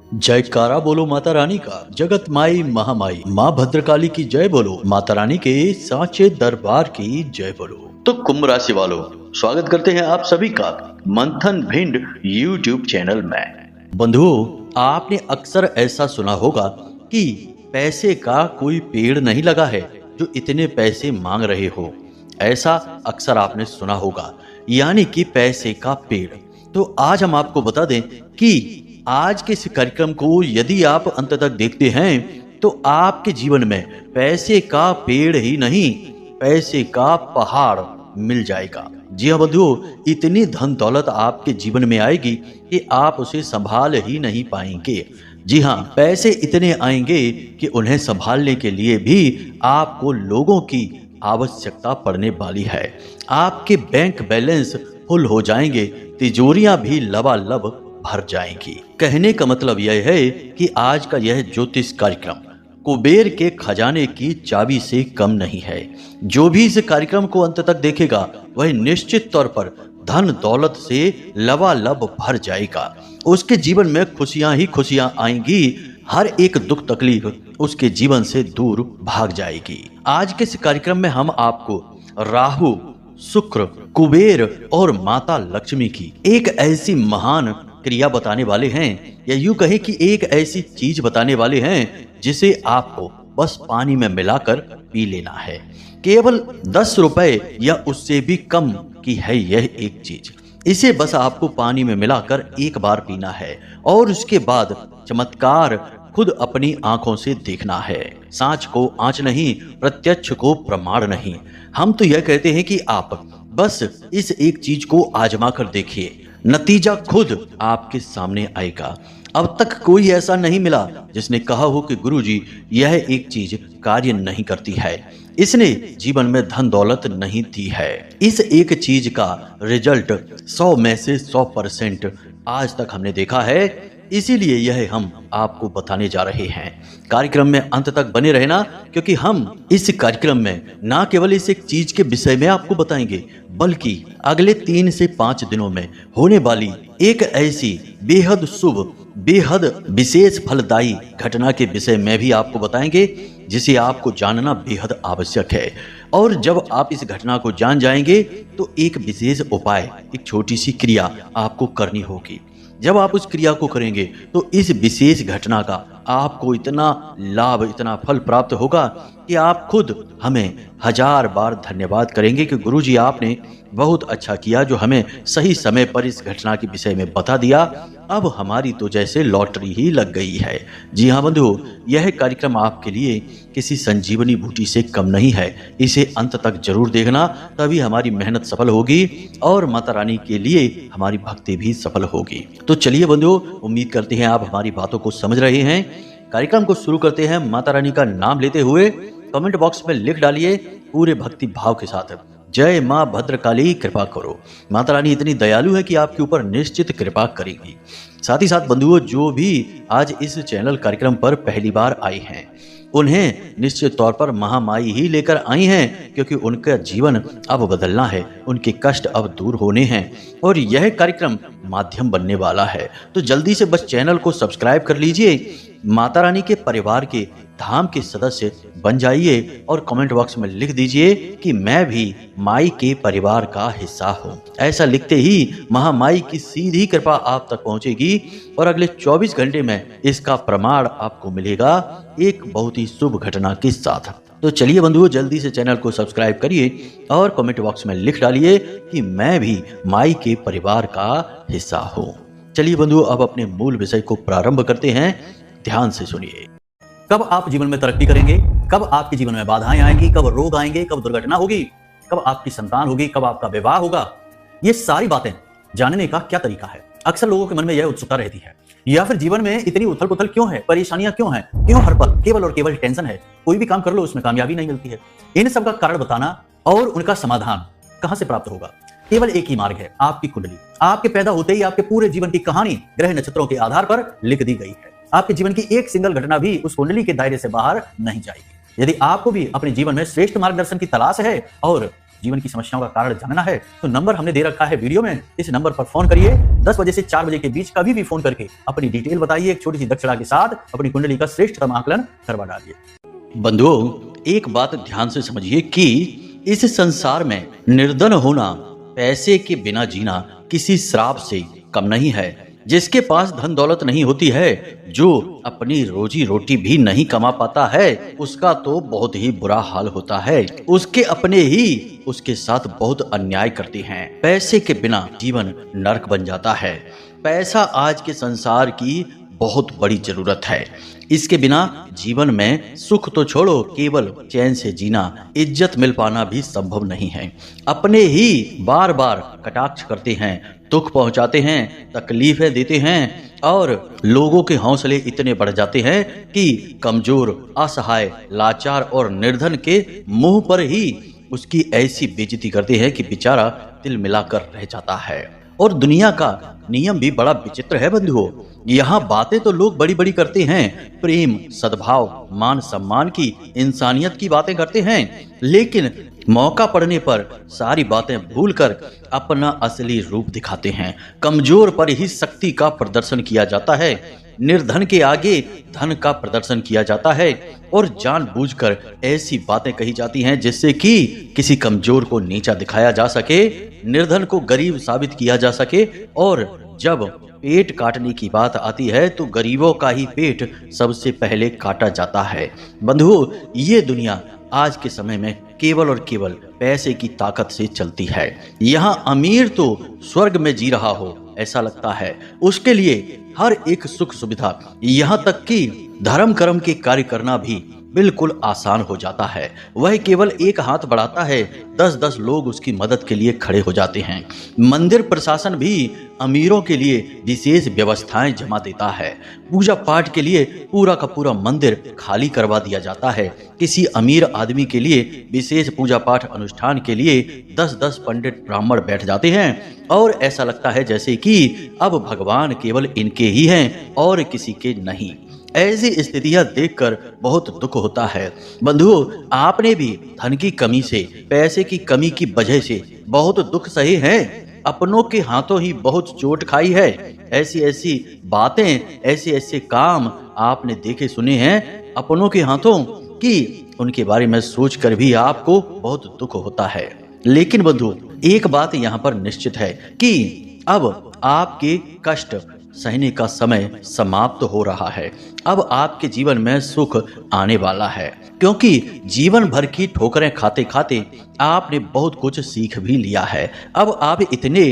जयकारा बोलो माता रानी का, जगत माई महामाई माँ भद्रकाली की जय बोलो, माता रानी के सांचे दरबार की जय बोलो। तो कुंभ राशि वालों, स्वागत करते हैं आप सभी का मंथन भिंड यूट्यूब चैनल में। बंधुओं, आपने अक्सर ऐसा सुना होगा कि पैसे का कोई पेड़ नहीं लगा है जो इतने पैसे मांग रहे हो। ऐसा अक्सर आपने सुना होगा, यानी कि पैसे का पेड़। तो आज हम आपको बता दें कि आज के इस कार्यक्रम को यदि आप अंत तक देखते हैं तो आपके जीवन में पैसे का पेड़ ही नहीं, पैसे का पहाड़ मिल जाएगा। जी हाँ बंधुओं, इतनी धन दौलत आपके जीवन में आएगी कि आप उसे संभाल ही नहीं पाएंगे। जी हाँ, पैसे इतने आएंगे कि उन्हें संभालने के लिए भी आपको लोगों की आवश्यकता पड़ने वाली है। आपके बैंक बैलेंस फुल हो जाएंगे, तिजोरियां भी लबालब भर जाएंगी। कहने का मतलब यह है कि आज का यह ज्योतिष कार्यक्रम कुबेर के खजाने की चाबी से कम नहीं है। जो भी इस कार्यक्रम को अंत तक देखेगा वह निश्चित तौर पर धन दौलत से लबालब भर जाएगा। उसके जीवन में खुशियां ही खुशियां आएंगी, हर एक दुख तकलीफ उसके जीवन से दूर भाग जाएगी। आज के इस कार्यक्रम में हम आपको राहु, शुक्र, कुबेर और माता लक्ष्मी की एक ऐसी महान क्रिया बताने वाले हैं, या यूं कहें कि एक ऐसी चीज बताने वाले हैं जिसे आपको बस पानी में मिलाकर पी लेना है। केवल 10 रुपए या उससे भी कम की है यह एक चीज। इसे बस आपको पानी में मिलाकर एक बार पीना है और उसके बाद चमत्कार खुद अपनी आंखों से देखना है। सांच को आंच नहीं, प्रत्यक्ष को प्रमाण नहीं। हम तो यह कहते हैं कि आप बस इस एक चीज को आजमा कर देखिए, नतीजा खुद आपके सामने आएगा। अब तक कोई ऐसा नहीं मिला जिसने कहा हो कि गुरुजी यह एक चीज कार्य नहीं करती है, इसने जीवन में धन दौलत नहीं दी है। इस एक चीज का रिजल्ट 100 में से 100% आज तक हमने देखा है, इसीलिए यह हम आपको बताने जा रहे हैं। कार्यक्रम में अंत तक बने रहना, क्योंकि हम इस कार्यक्रम में ना केवल इस एक चीज के विषय में आपको बताएंगे, बल्कि अगले 3 से 5 दिनों में होने वाली एक ऐसी बेहद शुभ, बेहद विशेष फलदायी घटना के विषय में भी आपको बताएंगे, जिसे आपको जानना बेहद आवश्यक है। और जब आप इस घटना को जान जाएंगे तो एक विशेष उपाय, एक छोटी सी क्रिया आपको करनी होगी। जब आप उस क्रिया को करेंगे तो इस विशेष घटना का आपको इतना लाभ, इतना फल प्राप्त होगा कि आप खुद हमें 1000 बार धन्यवाद करेंगे कि गुरुजी आपने बहुत अच्छा किया जो हमें सही समय पर इस घटना के विषय में बता दिया। अब हमारी तो जैसे लॉटरी ही लग गई है। जी हाँ बंधुओं, यह कार्यक्रम आपके लिए किसी संजीवनी बूटी से कम नहीं है। इसे अंत तक जरूर देखना, तभी हमारी मेहनत सफल होगी और माता रानी के लिए हमारी भक्ति भी सफल होगी। तो चलिए बंधुओं, उम्मीद करते हैं आप हमारी बातों को समझ रहे हैं। कार्यक्रम को शुरू करते हैं माता रानी का नाम लेते हुए। कमेंट बॉक्स में लिख डालिए पूरे भक्ति भाव के साथ, जय माँ भद्रकाली कृपा करो। माता रानी इतनी दयालु है कि आपके ऊपर निश्चित कृपा करेगी। साथ ही साथ बंधुओं, जो भी आज इस चैनल कार्यक्रम पर पहली बार आई हैं, उन्हें निश्चित तौर पर महामाई ही लेकर आई हैं, क्योंकि उनका जीवन अब बदलना है, उनके कष्ट अब दूर होने हैं और यह कार्यक्रम माध्यम बनने वाला है। तो जल्दी से बस चैनल को सब्सक्राइब कर लीजिए, माता रानी के परिवार के धाम के सदस्य बन जाइए और कमेंट बॉक्स में लिख दीजिए कि मैं भी माई के परिवार का हिस्सा हूँ। ऐसा लिखते ही महामाई की सीधी कृपा आप तक पहुँचेगी और अगले 24 घंटे में इसका प्रमाण आपको मिलेगा एक बहुत ही शुभ घटना के साथ। तो चलिए बंधुओं, जल्दी से चैनल को सब्सक्राइब करिए और कमेंट बॉक्स में लिख डालिए कि मैं भी माई के परिवार का हिस्सा हूँ। चलिए बंधुओं, अब अपने मूल विषय को प्रारंभ करते हैं। ध्यान से सुनिए। कब आप जीवन में तरक्की करेंगे, कब आपके जीवन में बाधाएं आएंगी, कब रोग आएंगे, कब दुर्घटना होगी, कब आपकी संतान होगी, कब आपका विवाह होगा, ये सारी बातें जानने का क्या तरीका है? अक्सर लोगों के मन में यह उत्सुकता रहती है। या फिर जीवन में इतनी उथल पुथल क्यों है, परेशानियां क्यों हैं, क्यों हर पल केवल और केवल टेंशन है, कोई भी काम कर लो उसमें कामयाबी नहीं मिलती है। इन सब का कारण बताना और उनका समाधान कहां से प्राप्त होगा? केवल एक ही मार्ग है, आपकी कुंडली। आपके पैदा होते ही आपके पूरे जीवन की कहानी ग्रह नक्षत्रों के आधार पर लिख दी गई है। आपके जीवन की एक सिंगल घटना भी उस कुंडली के दायरे से बाहर नहीं जाएगी। यदि आपको भी अपने जीवन में श्रेष्ठ मार्गदर्शन की तलाश है और जीवन की समस्याओं का कारण जानना है तो नंबर हमने दे रखा है वीडियो में, इस नंबर पर फोन करिए। 10 बजे से 4 बजे के बीच कभी भी फोन करके अपनी डिटेल बताइए, एक छोटी सी दक्षिणा के साथ अपनी कुंडली का श्रेष्ठतम आकलन करवा डालिए। बंधुओं, एक बात ध्यान से समझिए कि इस संसार में निर्धन होना, पैसे के बिना जीना किसी श्राप से कम नहीं है। जिसके पास धन दौलत नहीं होती है, जो अपनी रोजी रोटी भी नहीं कमा पाता है, उसका तो बहुत ही बुरा हाल होता है। उसके अपने ही उसके साथ बहुत अन्याय करते हैं। पैसे के बिना जीवन नरक बन जाता है। पैसा आज के संसार की बहुत बड़ी जरूरत है। इसके बिना जीवन में सुख तो छोड़ो, केवल चैन से जीना, इज्जत मिल पाना भी संभव नहीं है। अपने ही बार बार कटाक्ष करते हैं, दुख पहुंचाते हैं, तकलीफें देते हैं और लोगों के हौसले इतने बढ़ जाते हैं कि कमजोर, असहाय, लाचार और निर्धन के मुंह पर ही उसकी ऐसी बेइज्जती करते हैं कि बेचारा दिल मिलाकर रह जाता है। और दुनिया का नियम भी बड़ा विचित्र है बंधुओं। यहाँ बातें तो लोग बड़ी बड़ी करते हैं, प्रेम, सद्भाव, मान सम्मान की, इंसानियत की बातें करते हैं, लेकिन मौका पड़ने पर सारी बातें भूलकर अपना असली रूप दिखाते हैं। कमजोर पर ही शक्ति का प्रदर्शन किया जाता है, निर्धन के आगे धन का प्रदर्शन किया जाता है और जानबूझकर ऐसी बातें कही जाती हैं जिससे कि किसी कमजोर को नीचा दिखाया जा सके, निर्धन को गरीब साबित किया जा सके। और जब पेट काटने की बात आती है तो गरीबों का ही पेट सबसे पहले काटा जाता है। बंधुओं, ये दुनिया आज के समय में केवल और केवल पैसे की ताकत से चलती है। यहाँ अमीर तो स्वर्ग में जी रहा हो ऐसा लगता है। उसके लिए हर एक सुख सुविधा, यहाँ तक कि धर्म कर्म के कार्य करना भी बिल्कुल आसान हो जाता है। वह केवल एक हाथ बढ़ाता है, 10-10 लोग उसकी मदद के लिए खड़े हो जाते हैं। मंदिर प्रशासन भी अमीरों के लिए विशेष व्यवस्थाएं जमा देता है। पूजा पाठ के लिए पूरा का पूरा मंदिर खाली करवा दिया जाता है। किसी अमीर आदमी के लिए विशेष पूजा पाठ अनुष्ठान के लिए 10-10 पंडित ब्राह्मण बैठ जाते हैं और ऐसा लगता है जैसे कि अब भगवान केवल इनके ही हैं और किसी के नहीं। ऐसी स्थितियां देखकर बहुत दुख होता है। बंधुओं, आपने भी धन की कमी से, पैसे की कमी की वजह से बहुत दुख सहे हैं, अपनों के हाथों ही बहुत चोट खाई है। ऐसी ऐसी बातें, ऐसे ऐसे काम आपने देखे सुने हैं अपनों के हाथों कि उनके बारे में सोचकर भी आपको बहुत दुख होता है। लेकिन बंधु, एक बात यहाँ पर निश्चित है कि अब आपके कष्ट सहने का समय समाप्त हो रहा है। अब आपके जीवन में सुख आने वाला है, क्योंकि जीवन भर की ठोकरें खाते खाते आपने बहुत कुछ सीख भी लिया है। अब आप इतने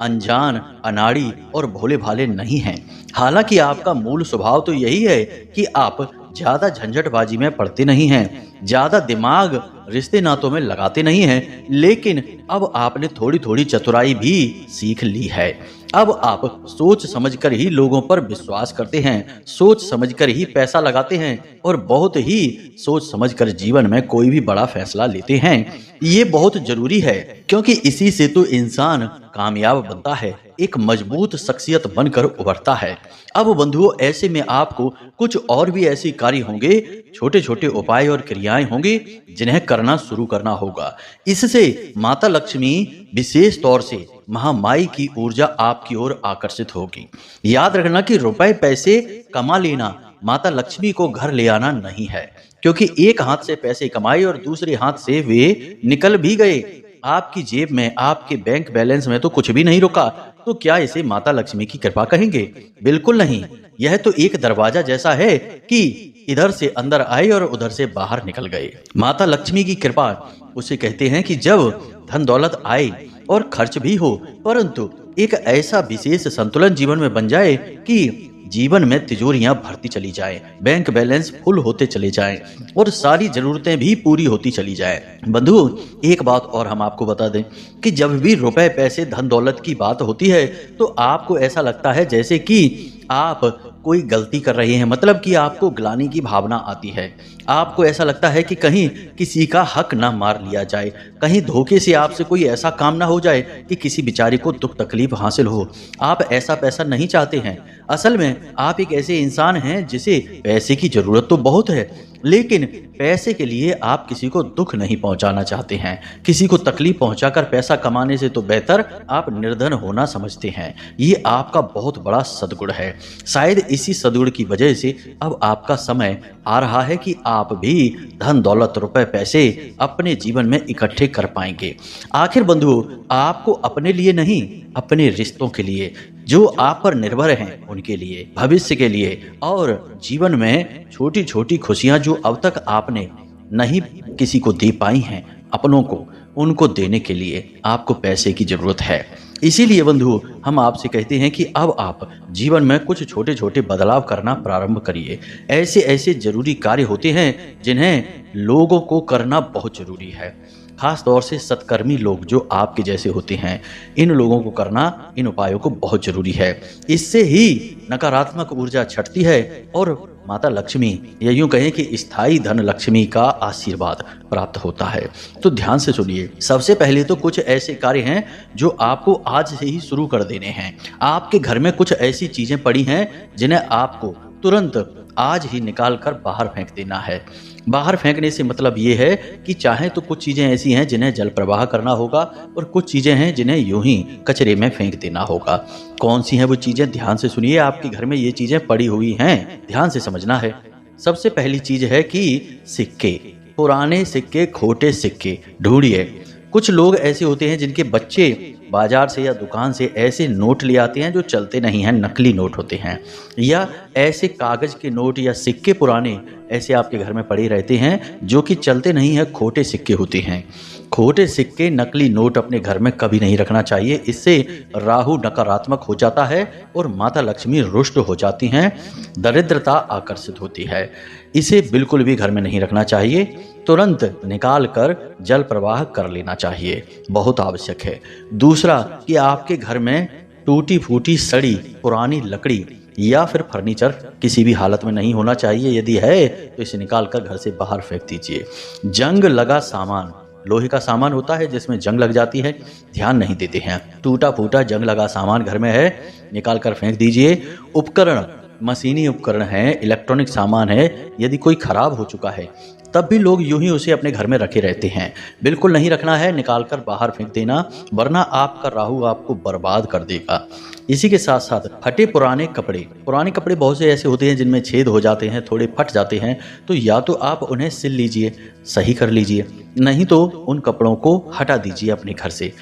अनजान, अनाड़ी और भोले भाले नहीं हैं। हालांकि आपका मूल स्वभाव तो यही है कि आप ज्यादा झंझटबाजी में पड़ते नहीं हैं, ज्यादा दिमाग रिश्ते नातों में लगाते नहीं हैं, लेकिन अब आपने थोड़ी थोड़ी चतुराई भी सीख ली है। अब आप सोच समझकर ही लोगों पर विश्वास करते हैं, सोच समझकर ही पैसा लगाते हैं और बहुत ही सोच समझकर जीवन में कोई भी बड़ा फैसला लेते हैं। ये बहुत जरूरी है, क्योंकि इसी से तो इंसान कामयाब बनता है, एक मजबूत शख्सियत बनकर उभरता है। अब बंधुओं, ऐसे में आपको कुछ और भी ऐसे कार्य होंगे, छोटे छोटे उपाय और क्रियाएं होंगी जिन्हें करना शुरू करना होगा। इससे माता लक्ष्मी विशेष तौर से महामाई की ऊर्जा आपकी ओर आकर्षित होगी। याद रखना कि रुपए पैसे कमा लेना माता लक्ष्मी को घर ले आना नहीं है, क्योंकि एक हाथ से पैसे कमाए और दूसरे हाथ से वे निकल भी गए, आपकी जेब में, आपके बैंक बैलेंस में तो कुछ भी नहीं रुका, तो क्या इसे माता लक्ष्मी की कृपा कहेंगे? बिल्कुल नहीं। यह तो एक दरवाजा जैसा है कि इधर से अंदर आए और उधर से बाहर निकल गए। माता लक्ष्मी की कृपा उसे कहते हैं कि जब धन दौलत आए और खर्च भी हो, परंतु एक ऐसा विशेष संतुलन जीवन में बन जाए कि जीवन में तिजोरियां भरती चली जाए, बैंक बैलेंस फुल होते चले जाएं और सारी जरूरतें भी पूरी होती चली जाए। बंधु, एक बात और हम आपको बता दें कि जब भी रुपए पैसे धन दौलत की बात होती है तो आपको ऐसा लगता है जैसे कि आप कोई गलती कर रहे हैं, मतलब कि आपको ग्लानि की भावना आती है। आपको ऐसा लगता है कि कहीं किसी का हक ना मार लिया जाए, कहीं धोखे से आपसे कोई ऐसा काम ना हो जाए कि किसी बेचारे को दुख तकलीफ हासिल हो। आप ऐसा पैसा नहीं चाहते हैं। असल में आप एक ऐसे इंसान हैं जिसे पैसे की जरूरत तो बहुत है, लेकिन पैसे के लिए आप किसी को दुख नहीं पहुंचाना चाहते हैं। किसी को तकलीफ पहुंचाकर पैसा कमाने से तो बेहतर आप निर्धन होना समझते हैं। ये आपका बहुत बड़ा सद्गुण है। शायद इसी सद्गुण की वजह से अब आपका समय आ रहा है कि आप भी धन दौलत रुपए पैसे अपने जीवन में इकट्ठे कर पाएंगे। आखिर बंधु, आपको अपने लिए नहीं, अपने रिश्तों के लिए, जो आप पर निर्भर हैं उनके लिए, भविष्य के लिए, और जीवन में छोटी छोटी खुशियां जो अब तक आपने नहीं किसी को दे पाई हैं अपनों को, उनको देने के लिए आपको पैसे की जरूरत है। इसीलिए बंधु, हम आपसे कहते हैं कि अब आप जीवन में कुछ छोटे छोटे बदलाव करना प्रारंभ करिए। ऐसे ऐसे जरूरी कार्य होते हैं जिन्हें लोगों को करना बहुत जरूरी है। खास तौर से सत्कर्मी लोग जो आपके जैसे होते हैं, इन लोगों को करना, इन उपायों को बहुत जरूरी है। इससे ही नकारात्मक ऊर्जा छटती है और माता लक्ष्मी, या यूं कहें कि स्थायी धन लक्ष्मी का आशीर्वाद प्राप्त होता है। तो ध्यान से सुनिए। सबसे पहले तो कुछ ऐसे कार्य हैं जो आपको आज से ही शुरू कर देने हैं। आपके घर में कुछ ऐसी चीजें पड़ी हैं जिन्हें आपको तुरंत आज ही निकाल कर बाहर फेंक देना है। बाहर फेंकने से मतलब ये है कि चाहे तो कुछ चीज़ें ऐसी हैं जिन्हें जल प्रवाह करना होगा और कुछ चीज़ें हैं जिन्हें यूं ही कचरे में फेंक देना होगा। कौन सी हैं वो चीज़ें? ध्यान से सुनिए। आपके घर में ये चीज़ें पड़ी हुई हैं, ध्यान से समझना है। सबसे पहली चीज़ है कि सिक्के, पुराने सिक्के, खोटे सिक्के ढूंढिए। कुछ लोग ऐसे होते हैं जिनके बच्चे बाजार से या दुकान से ऐसे नोट ले आते हैं जो चलते नहीं हैं, नकली नोट होते हैं, या ऐसे कागज के नोट या सिक्के पुराने ऐसे आपके घर में पड़े रहते हैं जो कि चलते नहीं हैं, खोटे सिक्के होते हैं। खोटे सिक्के, नकली नोट अपने घर में कभी नहीं रखना चाहिए। इससे राहु नकारात्मक हो जाता है और माता लक्ष्मी रुष्ट हो जाती हैं, दरिद्रता आकर्षित होती है। इसे बिल्कुल भी घर में नहीं रखना चाहिए। तुरंत निकाल कर जल प्रवाह कर लेना चाहिए, बहुत आवश्यक है। दूसरा कि आपके घर में टूटी फूटी सड़ी पुरानी लकड़ी या फिर फर्नीचर किसी भी हालत में नहीं होना चाहिए। यदि है तो इसे निकाल कर घर से बाहर फेंक दीजिए। जंग लगा सामान, लोहे का सामान होता है जिसमें जंग लग जाती है, ध्यान नहीं देते हैं। टूटा फूटा जंग लगा सामान घर में है, निकाल कर फेंक दीजिए। उपकरण, मशीनी उपकरण है, इलेक्ट्रॉनिक सामान है, यदि कोई खराब हो चुका है तब भी लोग यूं ही उसे अपने घर में रखे रहते हैं। बिल्कुल नहीं रखना है, निकाल कर बाहर फेंक देना, वरना आपका राहु आपको बर्बाद कर देगा। इसी के साथ साथ फटे पुराने कपड़े, पुराने कपड़े बहुत से ऐसे होते हैं जिनमें छेद हो जाते हैं, थोड़े फट जाते हैं, तो या तो आप उन्हें सिल लीजिए, सही कर लीजिए, नहीं तो उन कपड़ों को हटा दीजिए अपने घर से।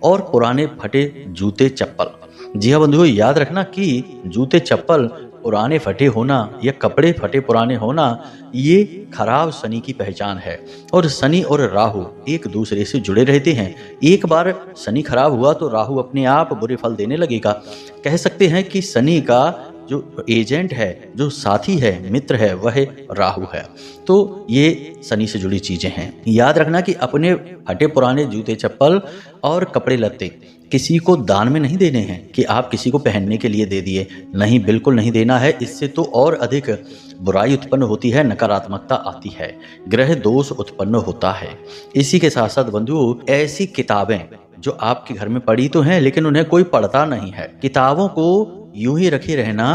और पुराने फटे जूते चप्पल, जी हाँ बंधुओं, याद रखना कि जूते चप्पल पुराने फटे होना या कपड़े फटे पुराने होना, ये खराब शनि की पहचान है। और शनि और राहु एक दूसरे से जुड़े रहते हैं। एक बार शनि खराब हुआ तो राहु अपने आप बुरे फल देने लगेगा। कह सकते हैं कि शनि का जो एजेंट है, जो साथी है, मित्र है, वह राहु है। तो ये शनि से जुड़ी चीजें हैं। याद रखना कि अपने फटे पुराने जूते चप्पल और कपड़े लत्ते किसी को दान में नहीं देने हैं कि आप किसी को पहनने के लिए दे दिए, नहीं, बिल्कुल नहीं देना है। इससे तो और अधिक बुराई उत्पन्न होती है, नकारात्मकता आती है, ग्रह दोष उत्पन्न होता है। इसी के साथ साथ बंधुओं, ऐसी किताबें जो आपके घर में पड़ी तो हैं लेकिन उन्हें कोई पढ़ता नहीं है, किताबों को यूं ही रखे रहना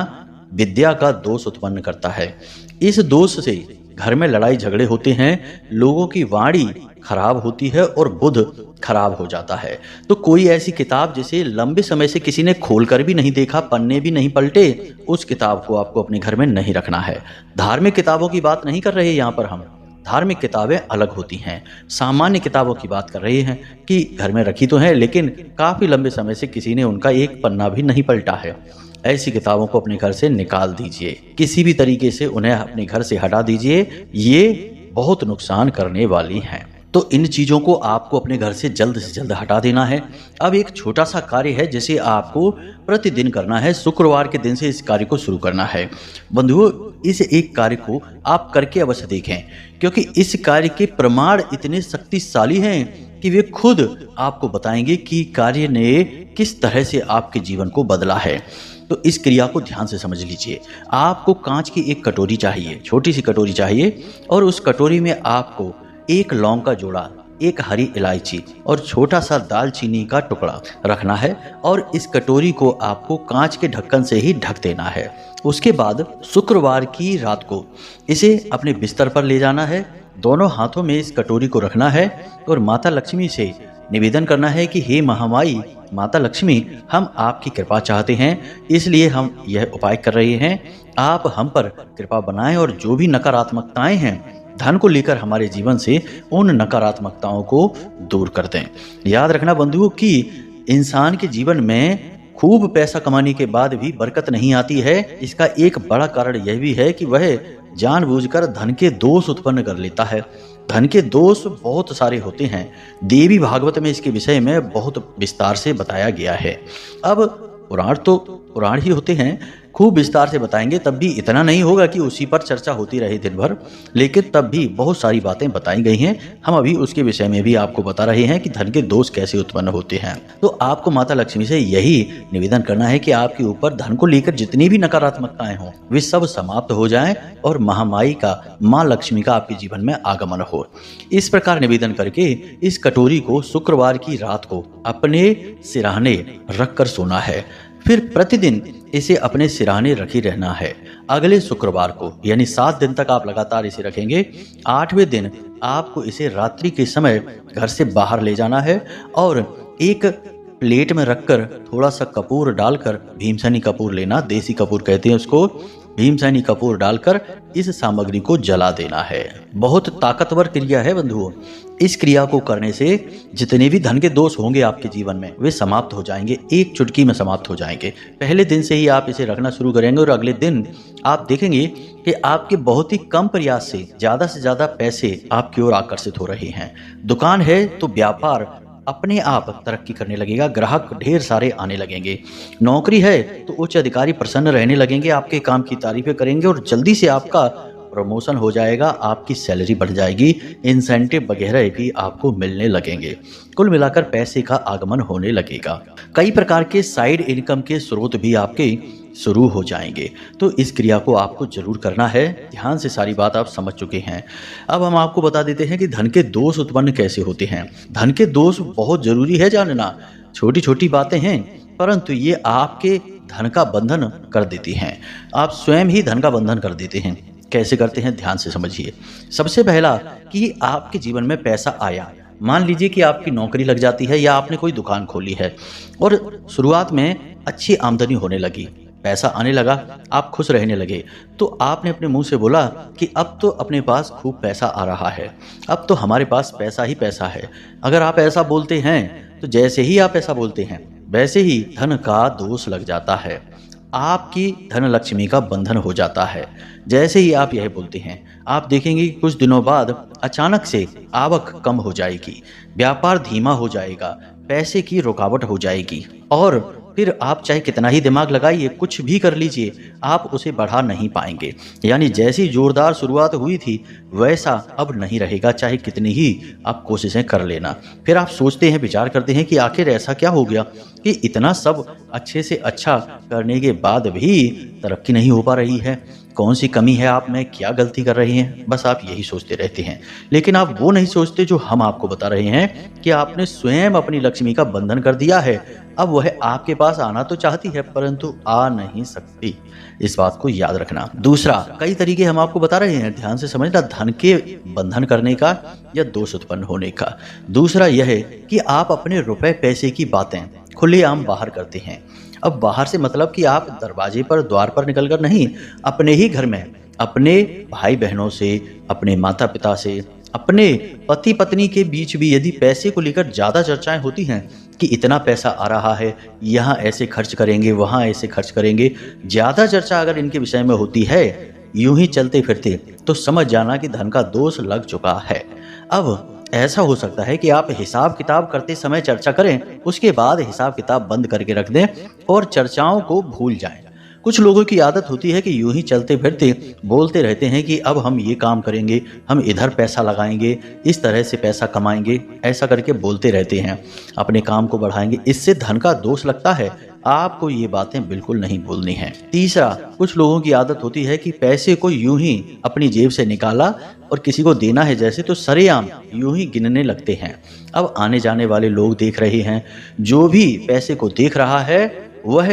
विद्या का दोष उत्पन्न करता है। इस दोष से घर में लड़ाई झगड़े होते हैं, लोगों की वाणी खराब होती है और बुध खराब हो जाता है। तो कोई ऐसी किताब जिसे लंबे समय से किसी ने खोलकर भी नहीं देखा, पन्ने भी नहीं पलटे, उस किताब को आपको अपने घर में नहीं रखना है। धार्मिक किताबों की बात नहीं कर रहे यहाँ पर हम, धार्मिक किताबें अलग होती हैं। सामान्य किताबों की बात कर रहे हैं कि घर में रखी तो है लेकिन काफी लंबे समय से किसी ने उनका एक पन्ना भी नहीं पलटा है। ऐसी किताबों को अपने घर से निकाल दीजिए, किसी भी तरीके से उन्हें अपने घर से हटा दीजिए, ये बहुत नुकसान करने वाली हैं। तो इन चीज़ों को आपको अपने घर से जल्द हटा देना है। अब एक छोटा सा कार्य है जिसे आपको प्रतिदिन करना है। शुक्रवार के दिन से इस कार्य को शुरू करना है। बंधुओं, इस एक कार्य को आप करके अवश्य देखें, क्योंकि इस कार्य के प्रमाण इतने शक्तिशाली हैं कि वे खुद आपको बताएंगे कि कार्य ने किस तरह से आपके जीवन को बदला है। तो इस क्रिया को ध्यान से समझ लीजिए। आपको कांच की एक कटोरी चाहिए, छोटी सी कटोरी चाहिए, और उस कटोरी में आपको एक लौंग का जोड़ा, एक हरी इलायची और छोटा सा दालचीनी का टुकड़ा रखना है। और इस कटोरी को आपको कांच के ढक्कन से ही ढक देना है। उसके बाद शुक्रवार की रात को इसे अपने बिस्तर पर ले जाना है। दोनों हाथों में इस कटोरी को रखना है और माता लक्ष्मी से निवेदन करना है कि हे महामाई माता लक्ष्मी, हम आपकी कृपा चाहते हैं, इसलिए हम यह उपाय कर रहे हैं। आप हम पर कृपा बनाएं और जो भी नकारात्मकताएं हैं धन को लेकर हमारे जीवन से, उन नकारात्मकताओं को दूर कर दें। याद रखना बंधुओं कि इंसान के जीवन में खूब पैसा कमाने के बाद भी बरकत नहीं आती है। इसका एक बड़ा कारण यह भी है कि वह जानबूझकर धन के दोष उत्पन्न कर लेता है। धन के दोष बहुत सारे होते हैं। देवी भागवत में इसके विषय में बहुत विस्तार से बताया गया है। अब पुराण तो पुराण ही होते हैं, खूब विस्तार से बताएंगे तब भी इतना नहीं होगा कि उसी पर चर्चा होती रहे दिन भर, लेकिन तब भी बहुत सारी बातें बताई गई हैं। हम अभी उसके विषय में भी आपको बता रहे हैं कि धन के दोष कैसे उत्पन्न होते हैं। तो आपको माता लक्ष्मी से यही निवेदन करना है कि आपके ऊपर धन को लेकर जितनी भी नकारात्मकताएं हों वे सब समाप्त हो जाएं और महामाई का, माँ लक्ष्मी का आपके जीवन में आगमन हो। इस प्रकार निवेदन करके इस कटोरी को शुक्रवार की रात को अपने सिरहाने रख कर सोना है। फिर प्रतिदिन इसे अपने सिरहाने रखे रहना है। अगले शुक्रवार को यानी 7 दिन तक आप लगातार इसे रखेंगे। 8वें दिन आपको इसे रात्रि के समय घर से बाहर ले जाना है और एक प्लेट में रखकर थोड़ा सा कपूर डालकर, भीमसेनी कपूर लेना, देसी कपूर कहते हैं उसको, भीमसेनी कपूर डालकर इस सामग्री को जला देना है। बहुत ताकतवर क्रिया है बंधुओं। इस क्रिया को करने से जितने भी धन के दोष होंगे आपके जीवन में वे समाप्त हो जाएंगे, एक चुटकी में समाप्त हो जाएंगे। पहले दिन से ही आप इसे रखना शुरू करेंगे और अगले दिन आप देखेंगे कि आपके बहुत ही कम प्रयास से ज़्यादा पैसे आपकी ओर आकर्षित हो रहे हैं। दुकान है तो व्यापार अपने आप तरक्की करने लगेगा, ग्राहक ढेर सारे आने लगेंगे। नौकरी है तो उच्च अधिकारी प्रसन्न रहने लगेंगे, आपके काम की तारीफें करेंगे और जल्दी से आपका प्रमोशन हो जाएगा, आपकी सैलरी बढ़ जाएगी, इंसेंटिव वगैरह भी आपको मिलने लगेंगे। कुल मिलाकर पैसे का आगमन होने लगेगा। कई प्रकार के साइड इनकम के स्रोत भी आपके शुरू हो जाएंगे। तो इस क्रिया को आपको जरूर करना है। ध्यान से सारी बात आप समझ चुके हैं। अब हम आपको बता देते हैं कि धन के दोष उत्पन्न कैसे होते हैं। धन के दोष बहुत जरूरी है जानना। छोटी छोटी बातें हैं परंतु ये आपके धन का बंधन कर देती हैं। आप स्वयं ही धन का बंधन कर देते हैं। कैसे करते हैं ध्यान से समझिए। सबसे पहला कि आपके जीवन में पैसा आया। मान लीजिए कि आपकी नौकरी लग जाती है या आपने कोई दुकान खोली है और शुरुआत में अच्छी आमदनी होने लगी, पैसा आने लगा, आप खुश रहने लगे, तो आपने अपने मुंह से बोला कि अब तो अपने पास खूब पैसा आ रहा है, अब तो हमारे पास पैसा ही पैसा है। अगर आप ऐसा बोलते हैं तो जैसे ही आप ऐसा बोलते हैं वैसे ही धन का दोष लग जाता है, आपकी धन लक्ष्मी का बंधन हो जाता है। जैसे ही आप यह बोलते हैं आप देखेंगे कुछ दिनों बाद अचानक से आवक कम हो जाएगी, व्यापार धीमा हो जाएगा, पैसे की रुकावट हो जाएगी और फिर आप चाहे कितना ही दिमाग लगाइए, कुछ भी कर लीजिए, आप उसे बढ़ा नहीं पाएंगे। यानी जैसी जोरदार शुरुआत हुई थी वैसा अब नहीं रहेगा, चाहे कितनी ही आप कोशिशें कर लेना। फिर आप सोचते हैं, विचार करते हैं कि आखिर ऐसा क्या हो गया कि इतना सब अच्छे से अच्छा करने के बाद भी तरक्की नहीं हो पा रही है, कौन सी कमी है आप में, क्या गलती कर रही हैं। बस आप यही सोचते रहते हैं, लेकिन आप वो नहीं सोचते जो हम आपको बता रहे हैं कि आपने स्वयं अपनी लक्ष्मी का बंधन कर दिया है। अब वह आपके पास आना तो चाहती है परंतु आ नहीं सकती। इस बात को याद रखना। दूसरा, कई तरीके हम आपको बता रहे हैं, ध्यान से समझना, धन के बंधन करने का या दोष उत्पन्न होने का। दूसरा यह है कि आप अपने रुपए पैसे की बातें खुलेआम बाहर करते हैं। अब बाहर से मतलब कि आप दरवाजे पर, द्वार पर निकलकर नहीं, अपने ही घर में अपने भाई बहनों से, अपने माता पिता से, अपने पति पत्नी के बीच भी यदि पैसे को लेकर ज़्यादा चर्चाएं होती हैं कि इतना पैसा आ रहा है, यहाँ ऐसे खर्च करेंगे, वहाँ ऐसे खर्च करेंगे, ज़्यादा चर्चा अगर इनके विषय में होती है यूं ही चलते फिरते, तो समझ जाना कि धन का दोष लग चुका है। अब ऐसा हो सकता है कि आप हिसाब किताब करते समय चर्चा करें, उसके बाद हिसाब किताब बंद करके रख दें और चर्चाओं को भूल जाएं। कुछ लोगों की आदत होती है कि यूं ही चलते फिरते बोलते रहते हैं कि अब हम ये काम करेंगे, हम इधर पैसा लगाएंगे, इस तरह से पैसा कमाएंगे, ऐसा करके बोलते रहते हैं, अपने काम को बढ़ाएंगे। इससे धन का दोष लगता है। आपको ये बातें बिल्कुल नहीं बोलनी है। तीसरा, कुछ लोगों की आदत होती है कि पैसे को यूं ही अपनी जेब से निकाला और किसी को देना है जैसे, तो सरेआम यूं ही गिनने लगते हैं। अब आने जाने वाले लोग देख रहे हैं, जो भी पैसे को देख रहा है वह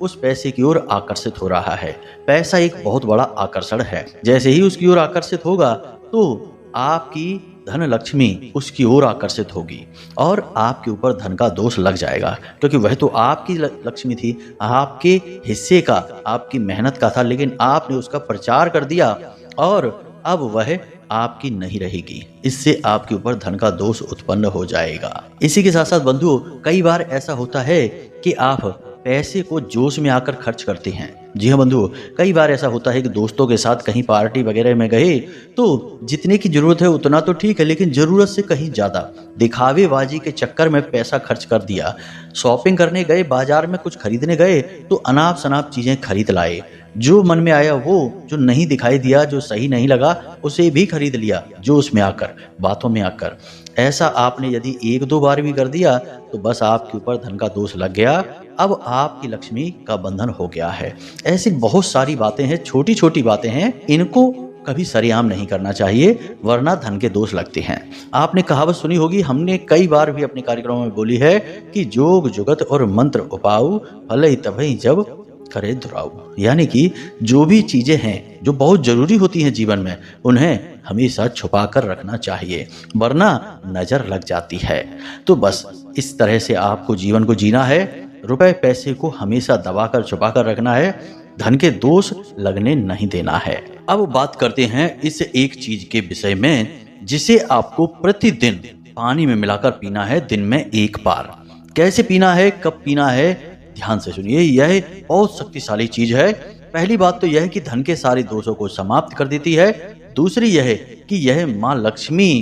उस पैसे की ओर आकर्षित हो रहा है। पैसा एक बहुत बड़ा आकर्षण है। जैसे ही उसकी ओर आकर्षित होगा तो आपकी धन लक्ष्मी उसकी ओर आकर्षित होगी और आपके ऊपर धन का दोष लग जाएगा, क्योंकि वह तो आपकी लक्ष्मी थी, आपके हिस्से का, आपकी मेहनत का था, लेकिन आपने उसका प्रचार कर दिया और अब वह आपकी नहीं रहेगी। इससे आपके ऊपर धन का दोष उत्पन्न हो जाएगा। इसी के साथ साथ बंधुओं, कई बार ऐसा होता है कि आप पैसे को जोश में आकर खर्च करते हैं। जी हाँ बंधुओं, कई बार ऐसा होता है कि दोस्तों के साथ कहीं पार्टी वगैरह में गए तो जितने की जरूरत है उतना तो ठीक है, लेकिन जरूरत से कहीं ज्यादा दिखावेबाजी के चक्कर में पैसा खर्च कर दिया। शॉपिंग करने गए, बाजार में कुछ खरीदने गए तो अनाप शनाप चीजें खरीद लाए। जो मन में आया वो, जो नहीं दिखाई दिया, जो सही नहीं लगा, उसे भी खरीद लिया जोश में आकर, बातों में आकर। ऐसा आपने यदि एक दो बार भी कर दिया तो बस आपके ऊपर धन का दोष लग गया। अब आपकी लक्ष्मी का बंधन हो गया है। ऐसी बहुत सारी बातें हैं, छोटी छोटी बातें हैं, इनको कभी सरेआम नहीं करना चाहिए, वरना धन के दोष लगते हैं। आपने कहावत सुनी होगी, हमने कई बार भी अपने कार्यक्रमों में बोली है कि जोग जुगत और मंत्र उपाऊ, भले तभी जब करे दुराऊ। यानी कि जो भी चीजें हैं जो बहुत जरूरी होती हैं जीवन में, उन्हें हमेशा छुपा कर रखना चाहिए, वरना नजर लग जाती है। तो बस इस तरह से आपको जीवन को जीना है। रुपए पैसे को हमेशा दबाकर छुपा कर रखना है, धन के दोष लगने नहीं देना है। अब बात करते हैं इस एक चीज के विषय में, जिसे आपको प्रतिदिन पानी में मिलाकर पीना है, दिन में एक बार। कैसे पीना है, कब पीना है, ध्यान से सुनिए। यह बहुत शक्तिशाली चीज है। पहली बात तो यह है कि धन के सारे दोषों को समाप्त कर देती है। दूसरी यह है कि यह माँ लक्ष्मी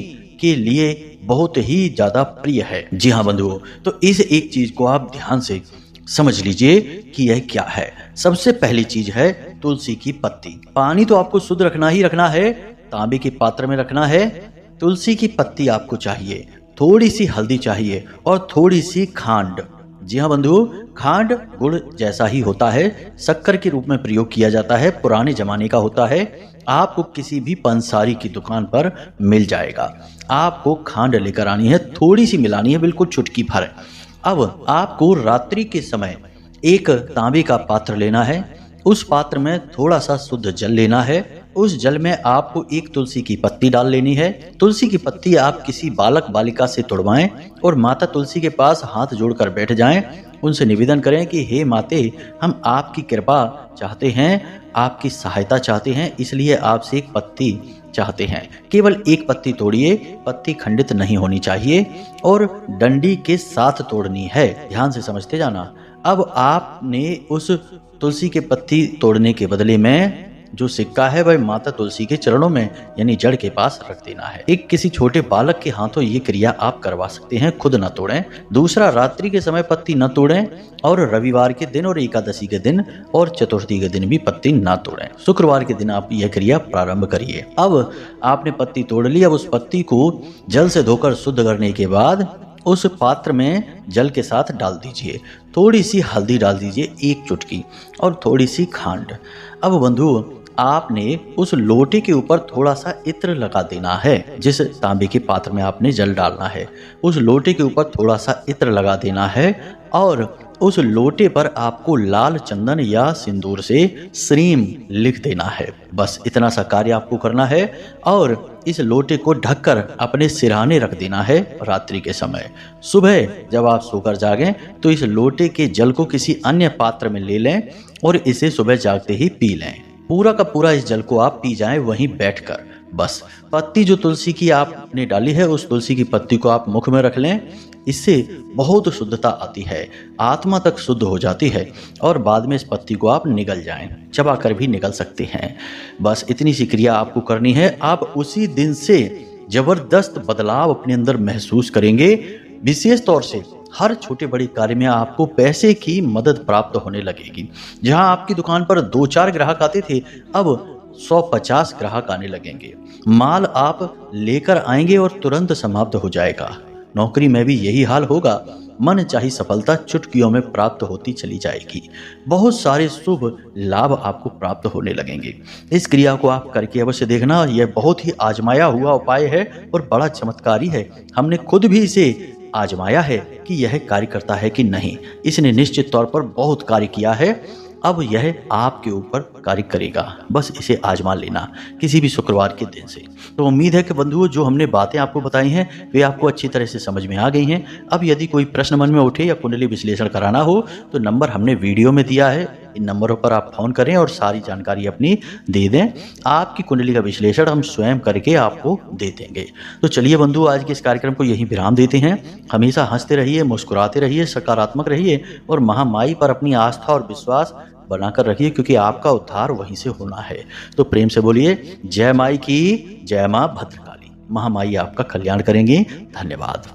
के लिए बहुत ही ज्यादा प्रिय है। जी हाँ बंधुओं, तो इस एक चीज को आप ध्यान से समझ लीजिए कि यह क्या है। सबसे पहली चीज है तुलसी की पत्ती। पानी तो आपको शुद्ध रखना ही रखना है, तांबे के पात्र में रखना है। तुलसी की पत्ती आपको चाहिए, थोड़ी सी हल्दी चाहिए और थोड़ी सी खांड। जी हाँ बंधुओं, खांड गुड़ जैसा ही होता है, शक्कर के रूप में प्रयोग किया जाता है, पुराने जमाने का होता है। आपको किसी भी पंसारी की दुकान पर मिल जाएगा। आपको खांड लेकर आनी है, थोड़ी सी मिलानी है, बिल्कुल चुटकी भर। अब आपको रात्रि के समय एक तांबे का पात्र लेना है। उस पात्र में थोड़ा सा शुद्ध जल लेना है। उस जल में आपको एक तुलसी की पत्ती डाल लेनी है। तुलसी की पत्ती आप किसी बालक बालिका से तुड़वाएं और माता तुलसी के पास हाथ जोड़कर बैठ जाएं। उनसे निवेदन करें कि हे माते, हम आपकी कृपा चाहते हैं, आपकी सहायता चाहते हैं, इसलिए आपसे एक पत्ती चाहते हैं। केवल एक पत्ती तोड़िए, पत्ती खंडित नहीं होनी चाहिए और डंडी के साथ तोड़नी है। ध्यान से समझते जाना। अब आपने उस तुलसी के पत्ती तोड़ने के बदले में जो सिक्का है वह माता तुलसी के चरणों में यानी जड़ के पास रख देना है। एक किसी छोटे बालक के हाथों ये क्रिया आप करवा सकते हैं, खुद न तोड़ें। दूसरा, रात्रि के समय पत्ती न तोड़ें और रविवार के दिन और एकादशी के दिन और चतुर्थी के दिन भी पत्ती न तोड़ें। शुक्रवार के दिन आप यह क्रिया प्रारंभ करिए। अब आपने पत्ती तोड़ ली। अब उस पत्ती को जल से धोकर शुद्ध करने के बाद उस पात्र में जल के साथ डाल दीजिए। थोड़ी सी हल्दी डाल दीजिए, एक चुटकी, और थोड़ी सी खांड। अब बंधु, आपने उस लोटे के ऊपर थोड़ा सा इत्र लगा देना है। जिस तांबे के पात्र में आपने जल डालना है, उस लोटे के ऊपर थोड़ा सा इत्र लगा देना है और उस लोटे पर आपको लाल चंदन या सिंदूर से श्रीम लिख देना है। बस इतना सा कार्य आपको करना है और इस लोटे को ढककर अपने सिरहाने रख देना है रात्रि के समय। सुबह जब आप सोकर जागें तो इस लोटे के जल को किसी अन्य पात्र में ले लें और इसे सुबह जागते ही पी लें। पूरा का पूरा इस जल को आप पी जाएं वहीं बैठकर। बस पत्ती जो तुलसी की आपने डाली है, उस तुलसी की पत्ती को आप मुख में रख लें। इससे बहुत शुद्धता आती है, आत्मा तक शुद्ध हो जाती है और बाद में इस पत्ती को आप निगल जाएं, चबा कर भी निगल सकते हैं। बस इतनी सी क्रिया आपको करनी है। आप उसी दिन से जबरदस्त बदलाव अपने अंदर महसूस करेंगे। विशेष तौर से हर छोटे बड़े कार्य में आपको पैसे की मदद प्राप्त होने लगेगी। जहां आपकी दुकान पर 2-4 ग्राहक आते थे, अब 150 ग्राहक आने लगेंगे। माल आप लेकर आएंगे और तुरंत समाप्त हो जाएगा। नौकरी में भी यही हाल होगा। मन चाही सफलता चुटकियों में प्राप्त होती चली जाएगी। बहुत सारे शुभ लाभ आपको प्राप्त होने लगेंगे। इस क्रिया को आप करके अवश्य देखना। यह बहुत ही आजमाया हुआ उपाय है और बड़ा चमत्कारी है। हमने खुद भी इसे आजमाया है कि यह कार्य करता है कि नहीं। इसने निश्चित तौर पर बहुत कार्य किया है, अब यह आपके ऊपर कार्य करेगा। बस इसे आजमा लेना किसी भी शुक्रवार के दिन से। तो उम्मीद है कि बंधुओं, जो हमने बातें आपको बताई हैं वे आपको अच्छी तरह से समझ में आ गई हैं। अब यदि कोई प्रश्न मन में उठे या कुंडली विश्लेषण कराना हो तो नंबर हमने वीडियो में दिया है, इन नंबरों पर आप फोन करें और सारी जानकारी अपनी दे दें। आपकी कुंडली का विश्लेषण हम स्वयं करके आपको दे देंगे। तो चलिए बंधु, आज के इस कार्यक्रम को यहीं विराम देते हैं। हमेशा हंसते रहिए, मुस्कुराते रहिए, सकारात्मक रहिए और महामाई पर अपनी आस्था और विश्वास बनाकर रखिए, क्योंकि आपका उद्धार वहीं से होना है। तो प्रेम से बोलिए जय माई की, जय मां भद्रकाली। महामाई आपका कल्याण करेंगी। धन्यवाद।